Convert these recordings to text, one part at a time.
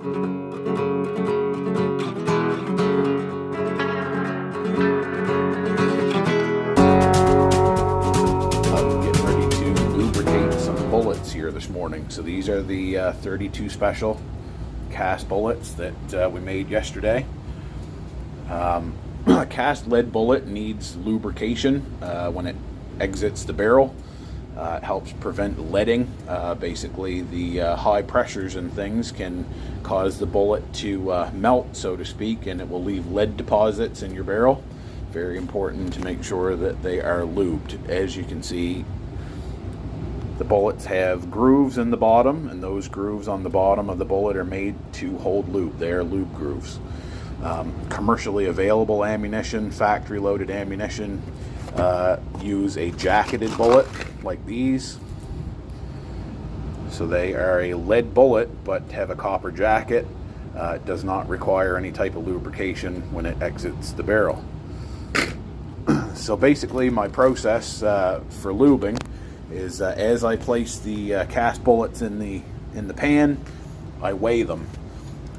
Here this morning. So these are the 32 special cast bullets that we made yesterday. A cast lead bullet needs lubrication when it exits the barrel. It helps prevent leading. Basically, the high pressures and things can cause the bullet to melt, so to speak, and it will leave lead deposits in your barrel. Very important to make sure that they are lubed. As you can see, the bullets have grooves in the bottom, and those grooves on the bottom of the bullet are made to hold lube. They are lube grooves. Commercially available ammunition, factory loaded ammunition, use a jacketed bullet like these. So they are a lead bullet but have a copper jacket. It does not require any type of lubrication when it exits the barrel. So basically my process for lubing is as I place the cast bullets in the pan, I weigh them.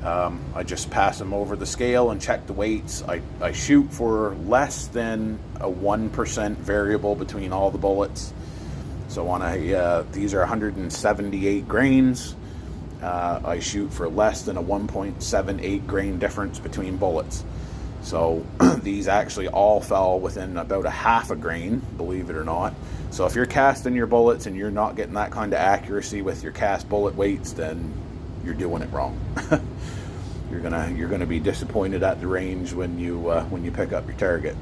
I just pass them over the scale and check the weights. I shoot for less than a 1% variable between all the bullets. So on these are 178 grains. I shoot for less than a 1.78 grain difference between bullets. So these actually all fell within about a half a grain, believe it or not. So if you're casting your bullets and you're not getting that kind of accuracy with your cast bullet weights, then you're doing it wrong. You're gonna be disappointed at the range when you pick up your target.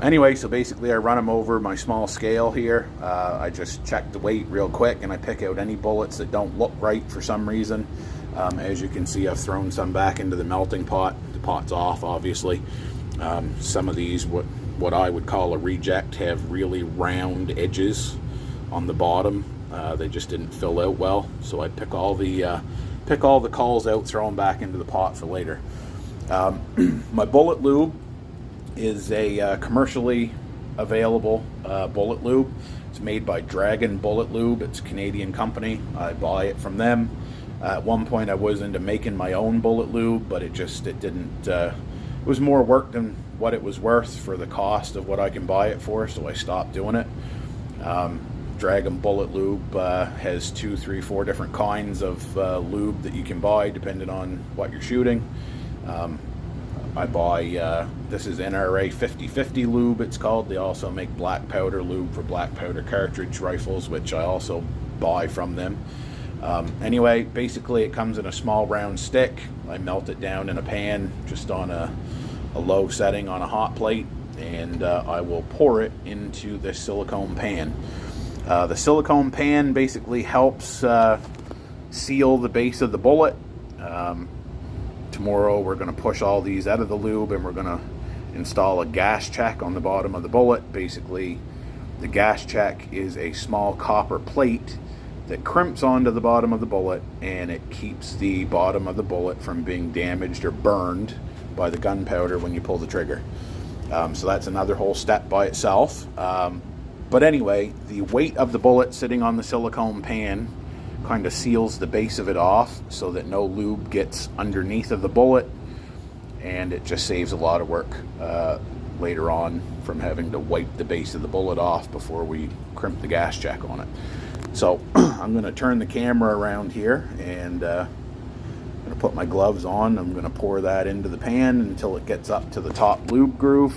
Anyway, so basically I run them over my small scale here. I just check the weight real quick and I pick out any bullets that don't look right for some reason. As you can see, I've thrown some back into the melting pot. The pot's off, obviously. Some of these, what I would call a reject, have really round edges on the bottom. They just didn't fill out well, so I pick all the culls out, throw them back into the pot for later. My bullet lube is a commercially available bullet lube. It's made by Dragon Bullet Lube. It's a Canadian company. I buy it from them. At one point I was into making my own bullet lube, but it was more work than what it was worth for the cost of what I can buy it for, so I stopped doing it. Dragon Bullet Lube has 2, 3, 4 different kinds of lube that you can buy depending on what you're shooting. I buy, this is NRA 50/50 lube, it's called. They also make black powder lube for black powder cartridge rifles, which I also buy from them. Anyway, basically it comes in a small round stick. I melt it down in a pan, just on a low setting on a hot plate, and I will pour it into this silicone pan. The silicone pan basically helps seal the base of the bullet. Tomorrow we're going to push all these out of the lube and we're going to install a gas check on the bottom of the bullet. Basically, the gas check is a small copper plate that crimps onto the bottom of the bullet, and it keeps the bottom of the bullet from being damaged or burned by the gunpowder when you pull the trigger. So that's another whole step by itself. But anyway, the weight of the bullet sitting on the silicone pan kind of seals the base of it off so that no lube gets underneath of the bullet, and it just saves a lot of work later on from having to wipe the base of the bullet off before we crimp the gas check on it. So I'm going to turn the camera around here, and I'm going to put my gloves on. I'm going to pour that into the pan until it gets up to the top lube groove.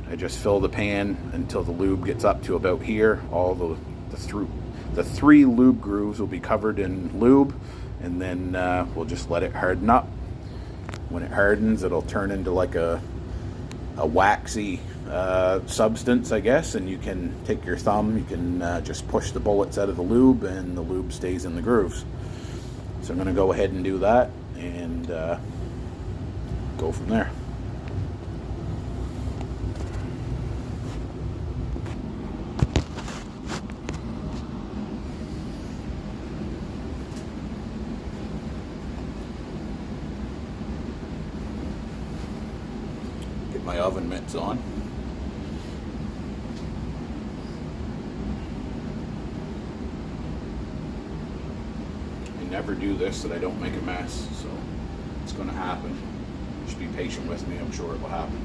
I just fill the pan until the lube gets up to about here. All the 3 lube grooves will be covered in lube, and then we'll just let it harden up. When it hardens, it'll turn into like a waxy substance, I guess, and you can take your thumb, you can just push the bullets out of the lube, and the lube stays in the grooves. So I'm going to go ahead and do that and go from there. Get my oven mitts on. never do this that I don't make a mess, so it's going to happen. Just be patient with me, I'm sure it will happen.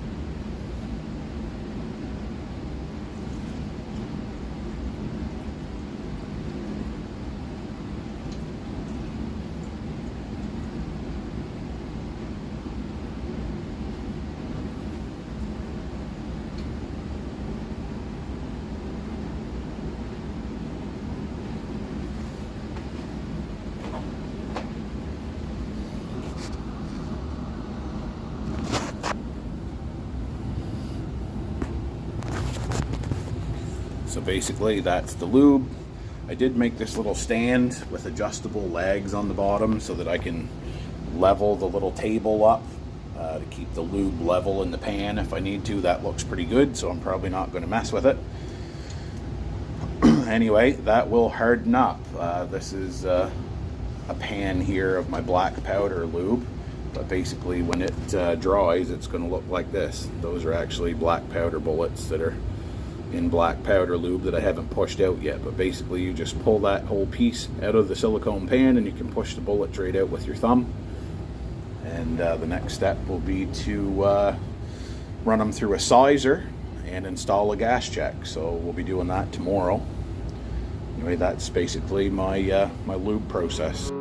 So basically that's the lube. I did make this little stand with adjustable legs on the bottom so that I can level the little table up to keep the lube level in the pan if I need to. That looks pretty good, so I'm probably not going to mess with it. Anyway, that will harden up. This is a pan here of my black powder lube, but basically when it dries, it's going to look like this. Those are actually black powder bullets that are in black powder lube that I haven't pushed out yet. But basically you just pull that whole piece out of the silicone pan and you can push the bullets right out with your thumb. And the next step will be to run them through a sizer and install a gas check. So we'll be doing that tomorrow. Anyway, that's basically my my lube process.